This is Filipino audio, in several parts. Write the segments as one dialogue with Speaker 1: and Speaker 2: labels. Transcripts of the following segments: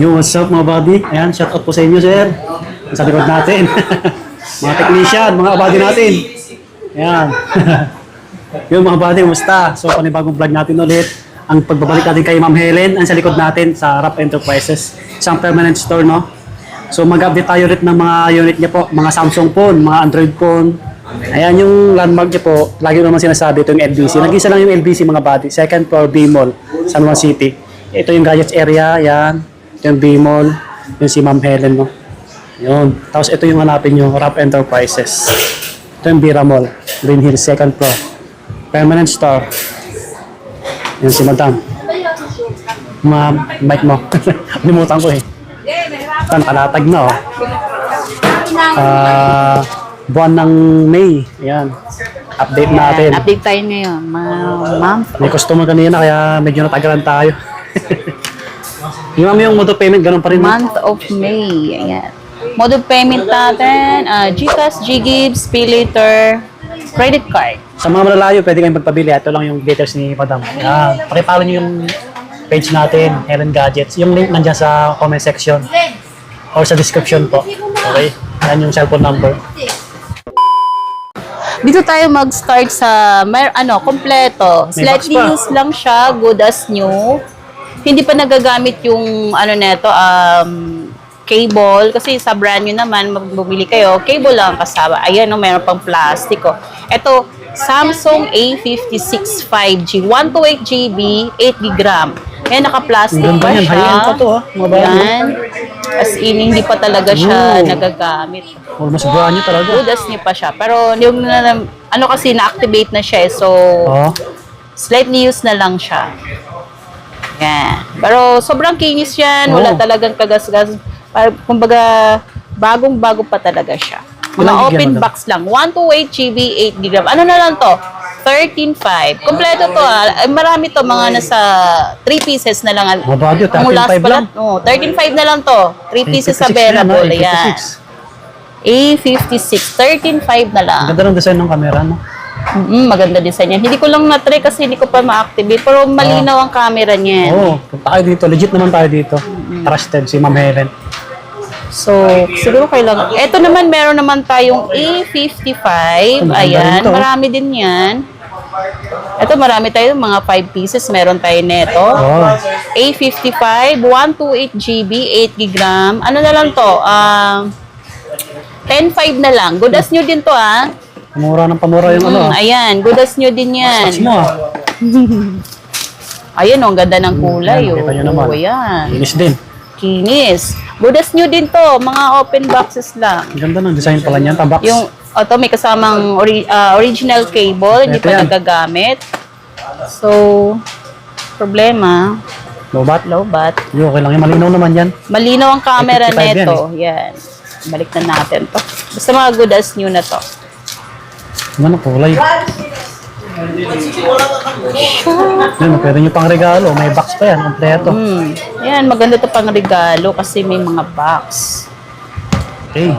Speaker 1: Yung what's up mga buddy? Ayan, shout out po sa inyo sir. Sa likod natin. Mga technician, mga buddy natin. Ayan. Yung mga buddy, musta? So panibagong vlog natin ulit. Ang pagbabalik natin kay Ma'am Helen, ang sa likod natin sa Rap Enterprises. Isang permanent store, no? So mag-update tayo ulit ng mga unit niya po. Mga Samsung phone, mga Android phone. Ayan yung landmark niya po. Lagi naman sinasabi ito yung LBC. Nag-isa lang yung LBC mga buddy. Second floor B-Mall, San Juan City. Ito yung gadgets area, yan. Yung B-Mall, yung si Ma'am Helen, no? Yun. Tapos ito yung hanapin nyo, Rap Enterprises. Ito yung Bira Mall, Green Hills, second floor. Permanent store. Yun si Madam. Mic mo. Limutan ko eh. Ito, nakalatag na, oh. Buwan ng May. Ayan. Update natin.
Speaker 2: Update tayo ngayon, ma'am.
Speaker 1: May customer kanina, kaya medyo natagalan tayo. Yung ma'am, yung mode of payment, ganun pa rin.
Speaker 2: Month of May. Ayan. Mode of payment natin, GCash, GGives, PayLater, credit card.
Speaker 1: Sa mga malalayo, pwede kayong magpabili. Ito lang yung details ni Madam. Yan. Pakipalo nyo yung page natin, Helen Gadgets. Yung link nandiyan sa comment section or sa description po. Okay? Yan yung cellphone number.
Speaker 2: Dito tayo mag-start sa, kompleto.
Speaker 1: May box
Speaker 2: Slightly
Speaker 1: pa.
Speaker 2: used lang siya, good as new. Hindi pa nagagamit yung, neto, cable. Kasi sa brand new naman, bumili kayo, cable lang kasama. Ayan, no, mayroon pang plastiko. Ito, Samsung A56 5G, 128GB, 8GB RAM. Ayan, naka-plastic
Speaker 1: Ganda
Speaker 2: pa
Speaker 1: yan.
Speaker 2: siya.
Speaker 1: High-end pa to, ah. Mga bago.
Speaker 2: Yan. As in, hindi pa talaga siya
Speaker 1: Ooh.
Speaker 2: nagagamit.
Speaker 1: Almost brand new talaga.
Speaker 2: Good as new pa siya. Pero yung kasi na-activate na siya, so
Speaker 1: Oh.
Speaker 2: slightly used na lang siya. Yan. Pero sobrang kinis yan. Wala
Speaker 1: Oo.
Speaker 2: talagang kagasgas. Kumbaga, bagong-bago pa talaga siya. Mga
Speaker 1: Ilang gig yan,
Speaker 2: open
Speaker 1: madam?
Speaker 2: box lang. 128GB, 8GB. Ano na lang to? 13.5. Kompleto to marami to. Mga nasa 3 pieces na lang.
Speaker 1: Mga budget,
Speaker 2: Ang last
Speaker 1: 13.5
Speaker 2: pala,
Speaker 1: lang.
Speaker 2: 13.5 na lang to. 3 pieces
Speaker 1: 56
Speaker 2: available.
Speaker 1: yan,
Speaker 2: Ayan.
Speaker 1: 56.
Speaker 2: A56. 13.5 na lang.
Speaker 1: Ang ganda ng design ng camera, no?
Speaker 2: Maganda design yan. Hindi ko lang na-try kasi hindi ko pa ma-activate. Pero malinaw ang camera niyan.
Speaker 1: Oo. Punta tayo dito. Legit naman tayo dito. Trusted si Ma'am Helen.
Speaker 2: So, siguro kailangan. Ito naman, meron naman tayong A55. Ayan,
Speaker 1: ito.
Speaker 2: marami din yan. Ito, marami tayo. Mga 5 pieces. Meron tayo neto.
Speaker 1: Oh.
Speaker 2: A55, 128GB, 8GB RAM. Ano na lang to? 10.5 na lang. Good as new din to,
Speaker 1: Pamura ng pamura yung ano.
Speaker 2: Ayan, good as new din yan.
Speaker 1: Touch mo, ah.
Speaker 2: Ayan, ang ganda ng kulay.
Speaker 1: Yan, nakita nyo naman.
Speaker 2: Ayan.
Speaker 1: Inis din.
Speaker 2: Kinis. Good as new din to. Mga open boxes lang.
Speaker 1: Ang ganda ng design pala niyan. Tabox.
Speaker 2: Yung, may kasamang original cable. Hindi
Speaker 1: Ito
Speaker 2: pa
Speaker 1: yan.
Speaker 2: nagagamit. So, problema.
Speaker 1: Lobat.
Speaker 2: Lowbat.
Speaker 1: Yung okay lang yan. Malinaw naman yan.
Speaker 2: Malinaw ang camera
Speaker 1: 55 yan,
Speaker 2: neto. Yan. Balik na natin to. Basta mga good as new na to.
Speaker 1: Ano kulay? Yan, pwede nyo pang regalo. May box pa yan. Kompleto.
Speaker 2: Yan, maganda to pang regalo kasi may mga box.
Speaker 1: Okay.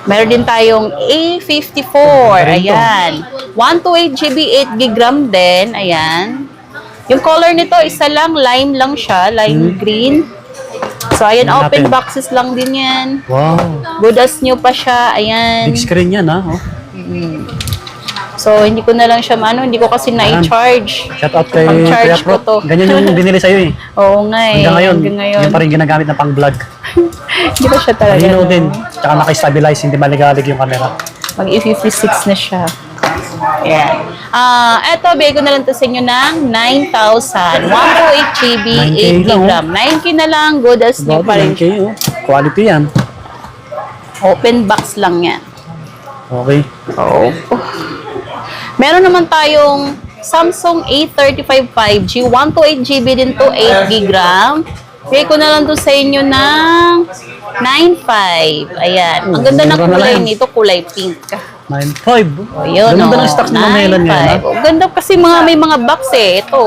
Speaker 2: Meron din tayong A54. Ayan. 128GB, 8GB RAM din. Ayan. Yung color nito, isa lang. Lime lang siya. Lime green. So, ayan.
Speaker 1: Tingnan
Speaker 2: Open
Speaker 1: natin.
Speaker 2: boxes lang din yan.
Speaker 1: Wow.
Speaker 2: Good as new pa siya. Ayan.
Speaker 1: Big screen yan, ha? Oh.
Speaker 2: So, hindi ko na lang siya, hindi ko kasi na-charge.
Speaker 1: Shout out kay
Speaker 2: Pang-charge
Speaker 1: Kuya
Speaker 2: ko
Speaker 1: Pro.
Speaker 2: to.
Speaker 1: Ganyan yung binili sa'yo eh.
Speaker 2: Oo nga eh.
Speaker 1: Hanggang ngayon. Yung pa rin ginagamit na pang vlog.
Speaker 2: Hindi ko siya talaga.
Speaker 1: Malinaw din. Tsaka naka-stabilize. Hindi maligalig yung camera.
Speaker 2: Mag-E56 na siya. Ayan. Eto, bigay ko na lang to sa inyo ng 9,000. 128GB,
Speaker 1: 9K
Speaker 2: 8GB
Speaker 1: lang,
Speaker 2: RAM. 9K na lang, good as new pa rin.
Speaker 1: Okay, oh. Quality yan.
Speaker 2: Open box lang yan.
Speaker 1: Okay.
Speaker 2: Oo. Meron naman tayong Samsung A35 5G, 128GB din to, 8GB RAM. Bigay ko na lang to sa inyo ng 9,500. Ayan. Ang ganda ng
Speaker 1: mura na
Speaker 2: kulay
Speaker 1: lang.
Speaker 2: nito, kulay pink.
Speaker 1: 9.5.
Speaker 2: O, yun,
Speaker 1: Ganda
Speaker 2: o.
Speaker 1: ng stock ni Ma'am Helen ngayon, ha?
Speaker 2: 9,500. O, ganda kasi may mga box eh. Ito.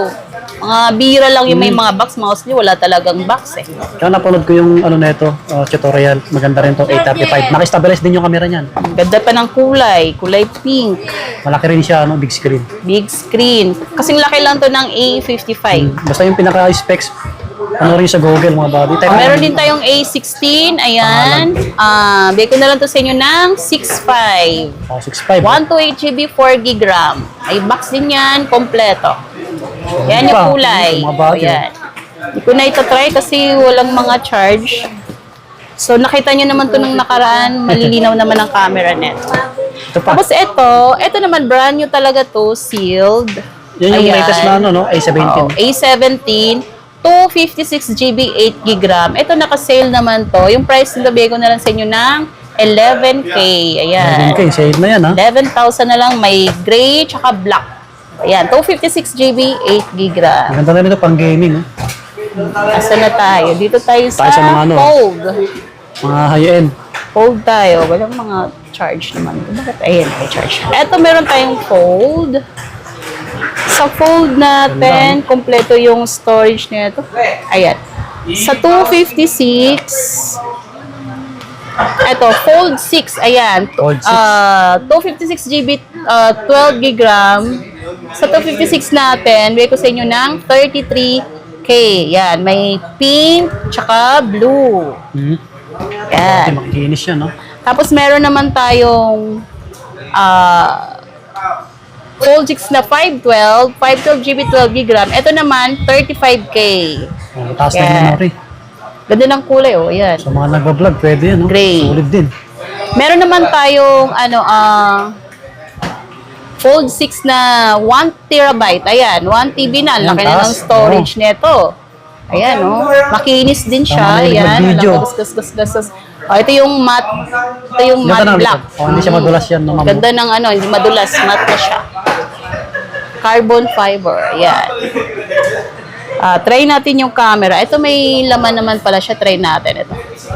Speaker 2: Mga bira lang yung may mga box. Mostly, wala talagang box eh.
Speaker 1: Kaya napanood ko yung ano nito, tutorial. Maganda rin to, 835. Naka-stabilize din yung camera niyan.
Speaker 2: Ang ganda pa ng kulay. Kulay pink.
Speaker 1: Malaki rin siya, big screen.
Speaker 2: Big screen. Kasing laki lang to ng A55.
Speaker 1: Basta yung pinaka-specs, Ano rin sa Google mga buddy. Type
Speaker 2: Meron din tayong A16. Ayan. Bigay ko na lang to sa inyo ng 6.5.
Speaker 1: 6.5.
Speaker 2: 128 GB, 4 GB RAM. Ay, box din yan, kompleto. Yan yung kulay.
Speaker 1: Mga buddy.
Speaker 2: Ayan. Hindi ko na ito try kasi walang mga charge. So, nakita nyo naman to nung nakaraan. Malilinaw naman ang camera net.
Speaker 1: Ito pa.
Speaker 2: Tapos ito naman, brand new talaga to, sealed.
Speaker 1: Yan yung
Speaker 2: Ayan.
Speaker 1: latest na ano, no? A17.
Speaker 2: Oo, A17, 256 GB, 8 GB RAM. Ito naka-sale naman to. Yung price nito, bigay ko na lang sa inyo ng 11K. Ayan.
Speaker 1: Okay, save na yan, ha?
Speaker 2: 11,000 na lang. May gray tsaka black. Ayan, 256 GB, 8 GB RAM.
Speaker 1: Maganda na rin ito pang gaming, no?
Speaker 2: Asa na tayo? Dito tayo sa,
Speaker 1: Tayo sa mga ano?
Speaker 2: fold.
Speaker 1: Mga high-end.
Speaker 2: Fold tayo. Walang mga charge naman. Bakit? Ayan, may charge. Ito, meron tayong fold. Sa fold natin, kompleto yung storage nito. Ayan. Sa 256, ito, fold 6. Ayan.
Speaker 1: Fold 6.
Speaker 2: 256 GB, 12 GB RAM. Sa 256 natin, bigay ko sa inyo ng 33K. Yan. May pink, tsaka blue.
Speaker 1: Hmm.
Speaker 2: Yan.
Speaker 1: Makikinis yan, no?
Speaker 2: Tapos meron naman tayong Fold 6 na 512 GB, 12 GB RAM. Ito naman, 35K.
Speaker 1: Oh, mataas na
Speaker 2: Yeah.
Speaker 1: yung memory.
Speaker 2: Ganda ng kulay, oh. Ayan.
Speaker 1: Sa mga nagbablog, pwede yan, no?
Speaker 2: Gray.
Speaker 1: Solid din.
Speaker 2: Meron naman tayong, Fold 6 na 1 terabyte. Ayan, 1 TB na. Laki na ng
Speaker 1: taas.
Speaker 2: storage nito. Ayan, oh. Makinis din siya.
Speaker 1: Tama na yung
Speaker 2: Ayan.
Speaker 1: mag-video.
Speaker 2: Gas. Oh, ito yung matte. Ito yung
Speaker 1: Ganda
Speaker 2: matte
Speaker 1: na
Speaker 2: black.
Speaker 1: ulit. Oh, hindi siya madulas yan, no, ma'am?
Speaker 2: Ganda ng hindi madulas. Matte na siya. Carbon fiber. Ayan. Try natin yung camera. Ito may laman naman pala siya. Try natin ito.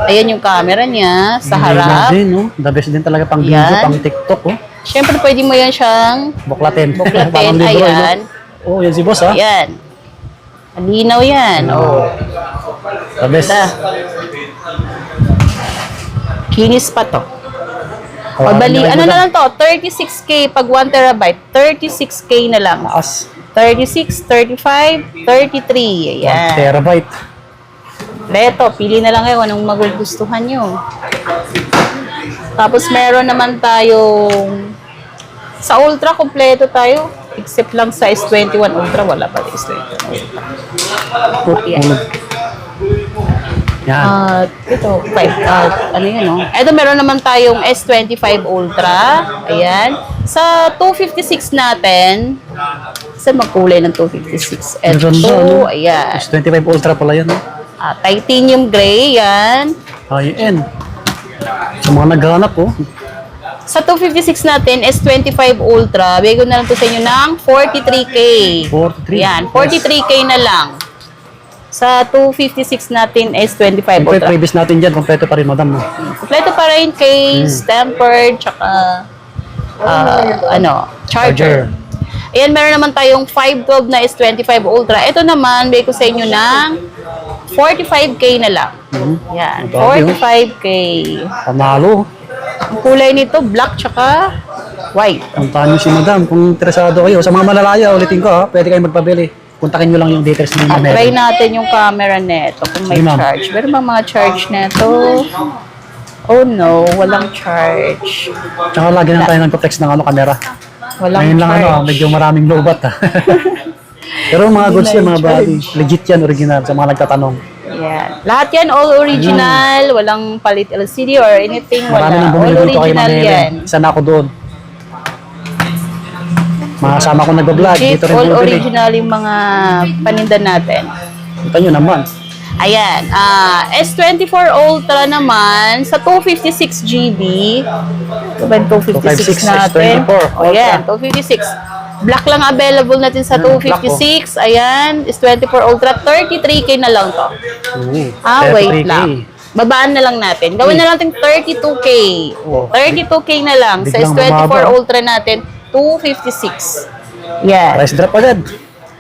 Speaker 2: Ayan yung camera niya sa harap.
Speaker 1: Din, no? The best din talaga pang video,
Speaker 2: Yan.
Speaker 1: pang TikTok, oh.
Speaker 2: Siyempre, pwede mo yan siyang
Speaker 1: Buklatin.
Speaker 2: buklatin.
Speaker 1: Parang libro,
Speaker 2: Ayan.
Speaker 1: no? Oh, yan si boss, ha?
Speaker 2: Ayan. Malinaw yan. Oh.
Speaker 1: The best.
Speaker 2: Da. Kinis pa to.
Speaker 1: Oh,
Speaker 2: Pagbali,
Speaker 1: ano
Speaker 2: na lang to? 36K pag 1 terabyte. 36K na lang.
Speaker 1: Taas.
Speaker 2: 36, 35, 33.
Speaker 1: 1
Speaker 2: Ayan.
Speaker 1: terabyte.
Speaker 2: Leto, pili na lang kayo anong magugustuhan nyo. Tapos meron naman tayong sa Ultra, kompleto tayo. Except lang sa S21 Ultra, wala pa S21 Ultra. Ayan.
Speaker 1: Yan.
Speaker 2: Ito, ano yun, no? Ito, meron naman tayong S25 Ultra. Ayan. Sa 256 natin, saan magkulay ng 256? Ito,
Speaker 1: Ganda, no?
Speaker 2: ayan.
Speaker 1: S25 Ultra pala yan, no?
Speaker 2: Titanium gray, yan.
Speaker 1: High-end. Sa mga naghahanap, oh.
Speaker 2: Sa 256 natin, S25 Ultra, bigay ko na lang to sa inyo ng 43K.
Speaker 1: 43.
Speaker 2: Yan, 43K na lang. Sa 256 natin, S25
Speaker 1: Siyempre,
Speaker 2: Ultra.
Speaker 1: previous natin dyan, kompleto pa rin, madam, no?
Speaker 2: Kompleto pa rin, case, tempered, tsaka, charger. Ayan, meron naman tayong 512 na S25 Ultra. Ito naman, bigay ko sa inyo ng 45K na lang. Yan,
Speaker 1: Grabe, oh.
Speaker 2: 45K.
Speaker 1: Panalo.
Speaker 2: Ang kulay nito, black tsaka white.
Speaker 1: Puntahan nyo si madam kung interesado kayo. Sa mga malalaya, ulitin ko, ha? Pwede kayong magpabili. Puntakin nyo lang yung details ninyo.
Speaker 2: Try natin yung camera neto kung may
Speaker 1: Sige, ma'am.
Speaker 2: charge. Meron ba mga charge neto? Oh no, walang charge.
Speaker 1: Tsaka lagi lang tayo nagpo-flex ng camera.
Speaker 2: Walang
Speaker 1: Ngayon lang,
Speaker 2: charge.
Speaker 1: medyo maraming lobat, ha? Pero mga goods yan, mga buddy. Legit yan, original, sa mga nagtatanong.
Speaker 2: Yan. Lahat yan, all original. Walang palit LCD or anything.
Speaker 1: Marami
Speaker 2: Wala.
Speaker 1: nang bumili
Speaker 2: All
Speaker 1: dito kay
Speaker 2: original
Speaker 1: Manele.
Speaker 2: yan.
Speaker 1: Isa na ako doon. Mga kasama ko nagbablog,
Speaker 2: Legit,
Speaker 1: dito rin
Speaker 2: all
Speaker 1: bumili.
Speaker 2: original yung mga paninda natin.
Speaker 1: Kita nyo naman.
Speaker 2: Ayan. S24 Ultra naman, sa 256 GB. Ito ba yung 256
Speaker 1: 256,
Speaker 2: natin?
Speaker 1: S24
Speaker 2: O yan, 256. Black lang available natin sa
Speaker 1: Black,
Speaker 2: 256. Ayan, S24 Ultra, 33K na lang to. Wait
Speaker 1: 33K.
Speaker 2: lang. Babaan na lang natin. Gawin na natin 32K.
Speaker 1: Oh.
Speaker 2: 32K na lang. Sa
Speaker 1: Biglang
Speaker 2: S24
Speaker 1: bumaba.
Speaker 2: Ultra natin, 256. Yan.
Speaker 1: Price drop agad.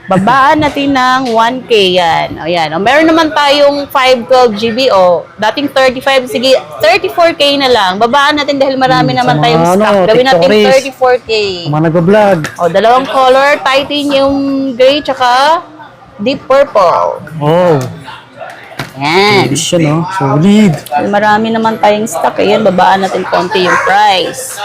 Speaker 2: Babaan natin ng 1K yan. O yan. O, meron naman tayong 512 GB. O, dating 35. Sige, 34K na lang. Babaan natin dahil marami
Speaker 1: Sa
Speaker 2: naman
Speaker 1: mga
Speaker 2: tayong stock. Gawin natin
Speaker 1: TikTokers.
Speaker 2: 34K.
Speaker 1: Mga nagbablog.
Speaker 2: O, dalawang color. Titanium gray tsaka deep purple.
Speaker 1: Oh.
Speaker 2: Ayan.
Speaker 1: Edition, no? Solid.
Speaker 2: Marami naman tayong stock. Ayan, babaan natin konti yung price.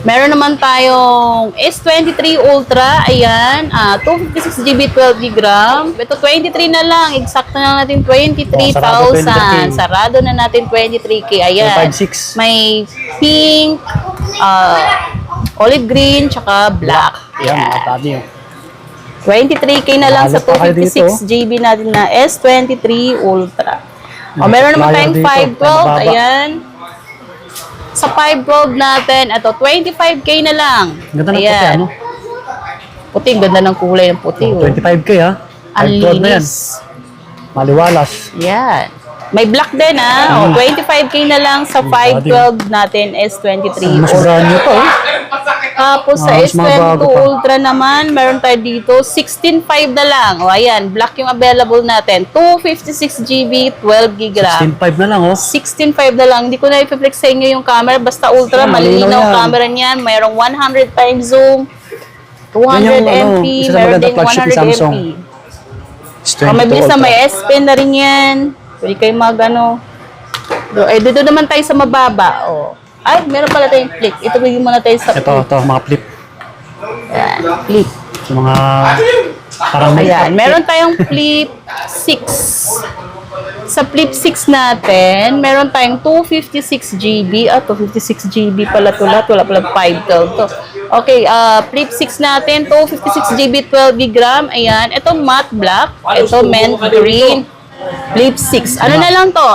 Speaker 2: Meron naman tayong S23 Ultra. Ayan, 256GB 12GB. Ito 23 na lang. Exact na lang natin 23,000. Sarado na natin 23K. Ayan.
Speaker 1: 256.
Speaker 2: May pink, olive green, tsaka black.
Speaker 1: Yan, mga
Speaker 2: Ayan.
Speaker 1: buddy.
Speaker 2: 23K na lang sa
Speaker 1: Mahal pa kayo dito.
Speaker 2: 256GB natin na S23 Ultra. O, meron naman tayong
Speaker 1: Supplier dito,
Speaker 2: 512.
Speaker 1: mababa.
Speaker 2: Ayan. Sa 512 natin, ito, 25K na lang.
Speaker 1: Ganda ng puti,
Speaker 2: Ayan.
Speaker 1: ano?
Speaker 2: Puti, ganda ng kulay ng puti. Oh.
Speaker 1: 25K, ha?
Speaker 2: Ang
Speaker 1: 512 na yan.
Speaker 2: linis.
Speaker 1: Maliwalas.
Speaker 2: Yan. May black din, ha? O, 25K na lang sa 512 natin, S23
Speaker 1: Mas
Speaker 2: Ultra.
Speaker 1: brand new pa, oh.
Speaker 2: Tapos sa
Speaker 1: Mas mga
Speaker 2: S22
Speaker 1: bago pa.
Speaker 2: Ultra naman, meron tayo dito, 16.5 na lang. O, ayan, black yung available natin. 256GB, 12GB.
Speaker 1: 16.5 na lang, oh.
Speaker 2: 16.5 na lang. Hindi ko na i-flex sa inyo yung camera. Basta ultra,
Speaker 1: Malinaw
Speaker 2: malinaw
Speaker 1: yan.
Speaker 2: camera niyan. Mayroong 100 times zoom, 200
Speaker 1: Yan yung,
Speaker 2: MP,
Speaker 1: isa sa
Speaker 2: meron
Speaker 1: maganda
Speaker 2: din
Speaker 1: flagship ni
Speaker 2: 100
Speaker 1: Samsung.
Speaker 2: MP.
Speaker 1: It's
Speaker 2: May
Speaker 1: 22
Speaker 2: bilis na
Speaker 1: Ultra.
Speaker 2: may S Pen na rin yan. Pwede kayo dito naman tayo sa mababa. Oh. Ay, meron pala tayong flip. Ito bigyan muna tayo sa
Speaker 1: Ito, mga flip.
Speaker 2: Ayan, flip.
Speaker 1: Yung mga parang
Speaker 2: Ayan, meron tayong flip 6. Sa flip 6 natin, meron tayong 256GB. 256GB pala ito lahat. Wala pala 512 to. Okay, flip 6 natin, 256GB 12GB. Ayan, ito matte black. Ito mint green. Flip 6. Ano na lang to?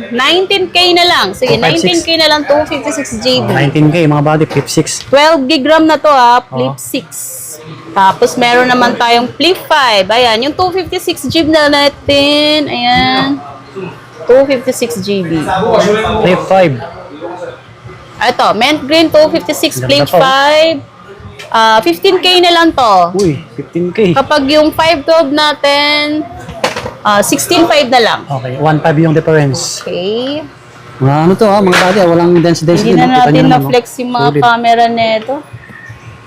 Speaker 2: 19K na lang. Sige,
Speaker 1: 256.
Speaker 2: 19K na lang, 256GB.
Speaker 1: 19K, mga body, flip 6.
Speaker 2: 12GB na to flip 6. Tapos meron naman tayong flip 5. Ayan, yung 256GB na natin. Ayan. 256GB.
Speaker 1: Flip 5.
Speaker 2: Ito, mint green 256
Speaker 1: Ganda
Speaker 2: flip
Speaker 1: pa,
Speaker 2: 5. 15K na lang to.
Speaker 1: Uy, 15K.
Speaker 2: Kapag yung 512 natin, 16.5 na lang.
Speaker 1: Okay, 1.5 yung difference.
Speaker 2: Okay.
Speaker 1: Mga ano to, mga body, walang dense-dense
Speaker 2: Hindi
Speaker 1: din.
Speaker 2: na
Speaker 1: Kita nyo
Speaker 2: natin
Speaker 1: naman,
Speaker 2: na-flex yung mga
Speaker 1: Solid.
Speaker 2: camera nito.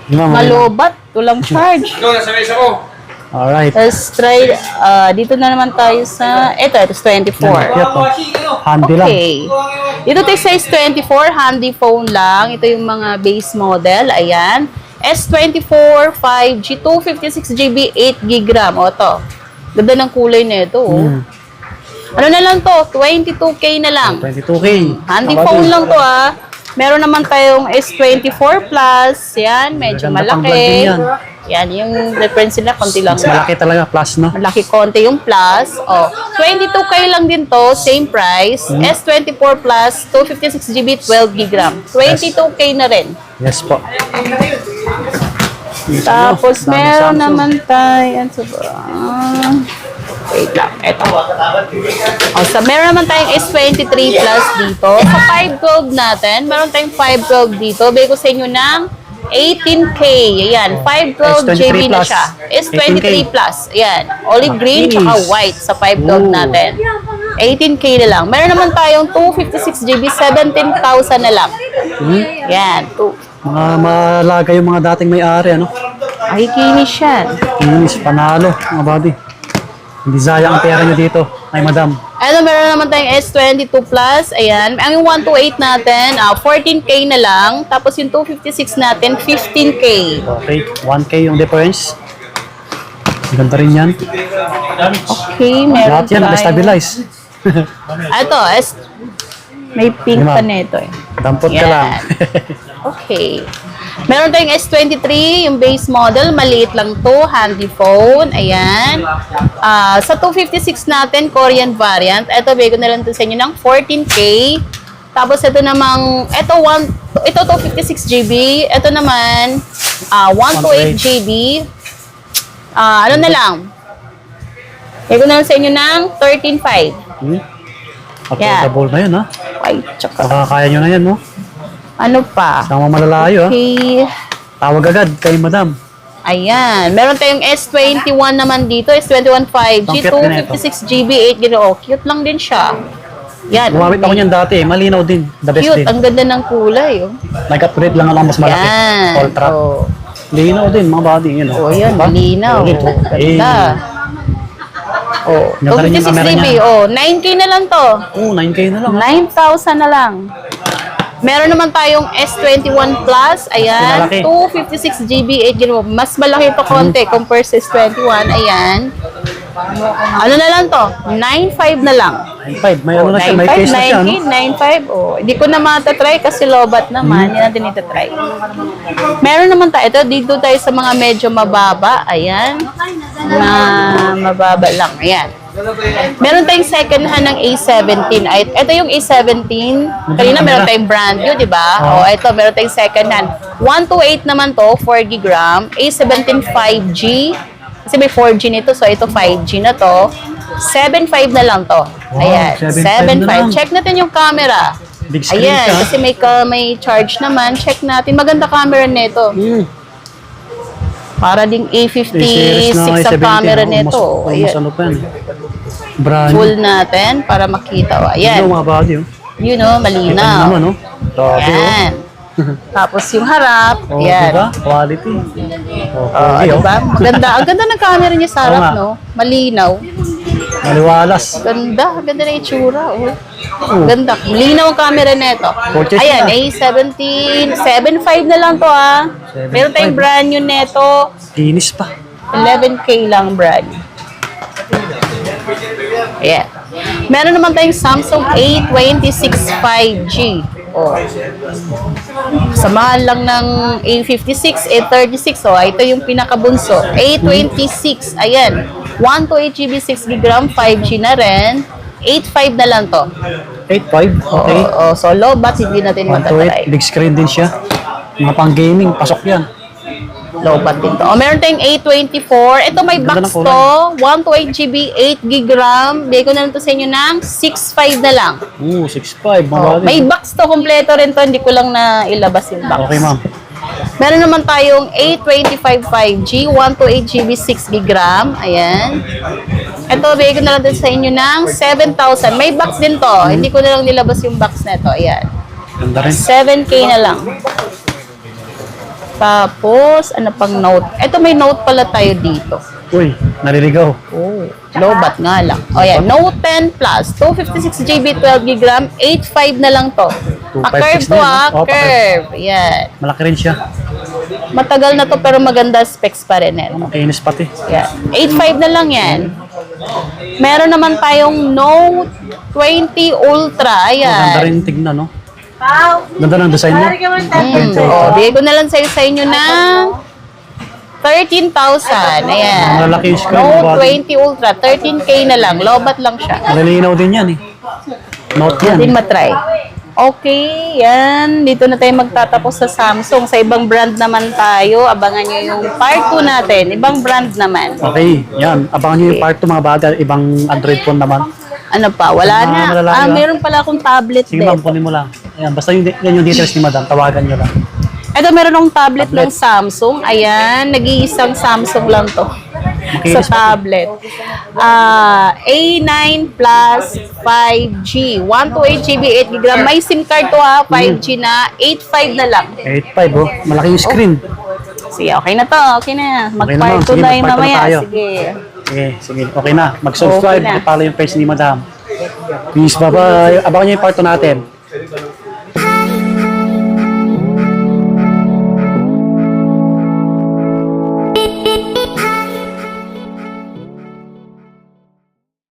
Speaker 1: Di ba, mga-
Speaker 2: Malobat, walang charge.
Speaker 1: Alright.
Speaker 2: Let's try, dito na naman tayo sa, ito is 24.
Speaker 1: Yan, to. Handy lang.
Speaker 2: Okay. Dito tayo size 24, handy phone lang. Ito yung mga base model. Ayan. S24 5G, 256GB, 8GB. O, ito. Ganda ng kulay nito. Oh. Ano na lang to? 22K na lang.
Speaker 1: 22K.
Speaker 2: Handy
Speaker 1: Mga
Speaker 2: phone
Speaker 1: body.
Speaker 2: lang to Meron naman tayong S24 Plus. Yan, medyo
Speaker 1: Maganda pang vlog din
Speaker 2: malaki. Yan, yung reference nila, konti lang.
Speaker 1: Mas malaki talaga, plus, no?
Speaker 2: Malaki konti yung plus. 22K lang din to, same price. S24 Plus, 256GB, 12GB. 22K na rin.
Speaker 1: Yes po.
Speaker 2: Tapos
Speaker 1: Dami
Speaker 2: meron
Speaker 1: Samsung.
Speaker 2: naman tayo. Wait lang, eto. Meron naman tayong S23 Plus dito. Sa 512 natin, meron tayong 512 dito. Bigay ko sa inyo ng 18K. Ayan, 512
Speaker 1: S23
Speaker 2: GB na
Speaker 1: Plus.
Speaker 2: siya. S23
Speaker 1: 18K.
Speaker 2: Plus. Ayan, olive green
Speaker 1: Linis.
Speaker 2: tsaka white sa 512
Speaker 1: Ooh.
Speaker 2: natin. 18K na lang. Meron naman tayong 256 GB, 17,000 na lang. Yan,
Speaker 1: Mga malaga yung mga dating may-ari, ano?
Speaker 2: ay kinis yan.
Speaker 1: Inis, panalo, mga body. Hindi sayang ang pera nyo dito, ay madam.
Speaker 2: Meron naman tayong S22 Plus. Ayan. Ang yung 128 natin, 14K na lang. Tapos yung 256 natin, 15K.
Speaker 1: Okay, 1K yung difference. Ganda rin yan.
Speaker 2: Okay, meron
Speaker 1: Lahat yan,
Speaker 2: tayo.
Speaker 1: stabilize.
Speaker 2: Ito, may pink
Speaker 1: Diba?
Speaker 2: pa nito eh.
Speaker 1: Dampot ka
Speaker 2: Yan.
Speaker 1: lang.
Speaker 2: Okay. Meron tayong S23, yung base model, maliit lang to, handy phone, ayan. Sa 256 natin, Korean variant, ito, bigyan na lang to sa inyo ng 14K. Tapos ito namang, ito 256GB, ito naman, 128GB. Ano na lang, bigyan na lang sa inyo ng 13.5.
Speaker 1: Affordable na yun, ha?
Speaker 2: Ay, tsaka,
Speaker 1: Baka kaya nyo na yan, no?
Speaker 2: ano pa?
Speaker 1: Sama malalayo, ha?
Speaker 2: Okay.
Speaker 1: Tawag agad kay madam.
Speaker 2: Ayan. Meron tayong S21 naman dito. S21 5G,
Speaker 1: Ang cute din ito.
Speaker 2: 256GB, 8GB. Oh, cute lang din siya. Yan.
Speaker 1: Gumamit ako niyan dati, malinaw din. The best
Speaker 2: Cute.
Speaker 1: din.
Speaker 2: Ang ganda ng kulay. Oh.
Speaker 1: Nag-upgrade lang ako mas malaki.
Speaker 2: Yan.
Speaker 1: Ultra.
Speaker 2: Oh.
Speaker 1: Linaw din, mga body, yun,
Speaker 2: Oh, yan.
Speaker 1: Diba?
Speaker 2: Linaw.
Speaker 1: Solid.
Speaker 2: Ganda. Oh,
Speaker 1: Ganda rin yung
Speaker 2: 256
Speaker 1: camera
Speaker 2: GB.
Speaker 1: niya.
Speaker 2: Oh, 9K na lang to.
Speaker 1: Oh, 9K na lang.
Speaker 2: 9,000 na lang. Meron naman tayong S21 Plus. Ayan.
Speaker 1: Malaki.
Speaker 2: 256 GB, 8 GB. Mas malaki ito konti compare sa S21. Ayan. Ano na lang to? 9,500 na lang.
Speaker 1: 9.5. May ano na siya, may case na siya, no?
Speaker 2: 9,500. Oh, hindi ko na matatry kasi lobat naman. Hindi natin itatry. Meron naman tayo. Ito, dito tayo sa mga medyo mababa. Ayan. Na mababa lang. Ayan. Meron tayong second hand ng A17. Ay, ito yung A17. Kanina meron tayong brand new, di ba?
Speaker 1: Oh.
Speaker 2: Oh, ito, meron tayong second hand. 128 naman to, 4 GB. A17 5G. Kasi may 4G nito, so ito 5G na to. 7.5 na lang to.
Speaker 1: Wow,
Speaker 2: Ayan,
Speaker 1: 7.5 na lang.
Speaker 2: 7.5. Check natin yung camera.
Speaker 1: Big screen
Speaker 2: Ayan,
Speaker 1: siya.
Speaker 2: kasi may charge naman. Check natin. Maganda camera nito. Para ding
Speaker 1: A-series na
Speaker 2: A56 ang
Speaker 1: A17.
Speaker 2: camera nito.
Speaker 1: Mas
Speaker 2: Ayan.
Speaker 1: ano pa yan. Brand.
Speaker 2: Full natin para makita. O,
Speaker 1: Ano
Speaker 2: ayan.
Speaker 1: mga body, oh.
Speaker 2: Yun o,
Speaker 1: Kita
Speaker 2: malinaw.
Speaker 1: naman, oh. Grabe, oh.
Speaker 2: Ayan. Tapos yung harap.
Speaker 1: Oh,
Speaker 2: Ayan.
Speaker 1: diba? Quality. Oh,
Speaker 2: Oh,
Speaker 1: okay, oh.
Speaker 2: diba? Maganda. Ang ganda ng camera niya sa
Speaker 1: Oo
Speaker 2: harap,
Speaker 1: nga.
Speaker 2: no? Malinaw.
Speaker 1: Maliwalas.
Speaker 2: Ganda. Ganda na itsura. Oh. Ganda. Malinaw ang camera nito.
Speaker 1: Purchase
Speaker 2: Ayan,
Speaker 1: na.
Speaker 2: A17. 7.5 na lang to, ah.
Speaker 1: 7.5.
Speaker 2: Meron tayong brand new neto.
Speaker 1: Kinis pa.
Speaker 2: 11K lang brand. Ayan. Meron naman tayong Samsung A26 5G. Oh. Samahan lang ng A56, A36. Oh, ito yung pinakabunso. A26. Ayan. 128 GB, 6 GB, 5G na rin. 8.5 na lang to.
Speaker 1: 8.5. Okay.
Speaker 2: Oh, so low but hindi natin
Speaker 1: 1 to 8.
Speaker 2: matatry.
Speaker 1: Big screen din siya. Mga pang gaming. Pasok yan.
Speaker 2: Low bat din to. O, meron tayong A24. Ito may
Speaker 1: Ganda
Speaker 2: box
Speaker 1: ng
Speaker 2: to. 128 GB, 8 GB RAM. Bigay ko na lang to sa inyo ng 6.5 na lang.
Speaker 1: 6.5. Mga
Speaker 2: Oh,
Speaker 1: body.
Speaker 2: may box to. Kompleto rin to. Hindi ko lang na ilabas yung box.
Speaker 1: Okay, ma'am.
Speaker 2: Meron naman tayong A25 5G, 128 GB, 6 GB RAM. Ayan. Ito, bigay ko na lang din sa inyo ng 7,000. May box din to. Hindi ko na lang nilabas yung box na to. Ayan.
Speaker 1: Ganda rin.
Speaker 2: 7K na lang. Tapos, ano pang note? Ito may note pala tayo dito.
Speaker 1: Uy, naliligaw.
Speaker 2: Oh, low bat nga lang. O yan, Note 10 Plus, 256 GB, 12 GB RAM, 8.5 na lang to.
Speaker 1: 256
Speaker 2: Curve to
Speaker 1: na yun,
Speaker 2: ah,
Speaker 1: oh,
Speaker 2: curve. Yan.
Speaker 1: Malaki rin siya.
Speaker 2: Matagal na to pero maganda specs pa rin eh.
Speaker 1: Makinis pati.
Speaker 2: Yan. 8.5 na lang yan. Meron naman tayong Note 20 Ultra.
Speaker 1: Ganda
Speaker 2: Ayan.
Speaker 1: rin tignan, no? Ganda ng design niya.
Speaker 2: Oh, bigay ko na lang sa inyo ng 13,000. Ayan.
Speaker 1: Malaki yung screen.
Speaker 2: Note
Speaker 1: body.
Speaker 2: 20 Ultra, 13K na lang. Lobat lang siya.
Speaker 1: Malilinaw din yan, eh. Note yan.
Speaker 2: Natin matry. Okay, yan. Dito na tayo magtatapos sa Samsung. Sa ibang brand naman tayo. Abangan nyo yung part 2 natin. Ibang brand naman.
Speaker 1: Okay, yan. Abangan nyo yung part 2 mga bagay. Ibang Android phone naman.
Speaker 2: Ano pa? Wala na.
Speaker 1: Malalaki ba?
Speaker 2: Meron pala akong tablet
Speaker 1: Sige
Speaker 2: din.
Speaker 1: ma'am, kunin mo lang. Ayan, basta yan yung details ni madam. Tawagan nyo lang.
Speaker 2: Ito, meron akong tablet ng Samsung. Ayan, nag-iisang Samsung lang to. Sa
Speaker 1: Makinis
Speaker 2: tablet. A9 Plus 5G. 128 GB, 8 GB. May SIM card to ha. 5G na. 8.5 na lang.
Speaker 1: 8.5, oh. Malaki yung screen.
Speaker 2: Sige, okay na to. Okay na.
Speaker 1: Okay na,
Speaker 2: Mag-part
Speaker 1: ma'am.
Speaker 2: 2
Speaker 1: Sige,
Speaker 2: na yung
Speaker 1: mag-part 2 na
Speaker 2: mamaya.
Speaker 1: tayo.
Speaker 2: Sige.
Speaker 1: Sige. Okay na. Mag-subscribe.
Speaker 2: Okay na.
Speaker 1: I-follow yung page ni madam. Please, bye-bye. Abangan nyo yung part 2 natin.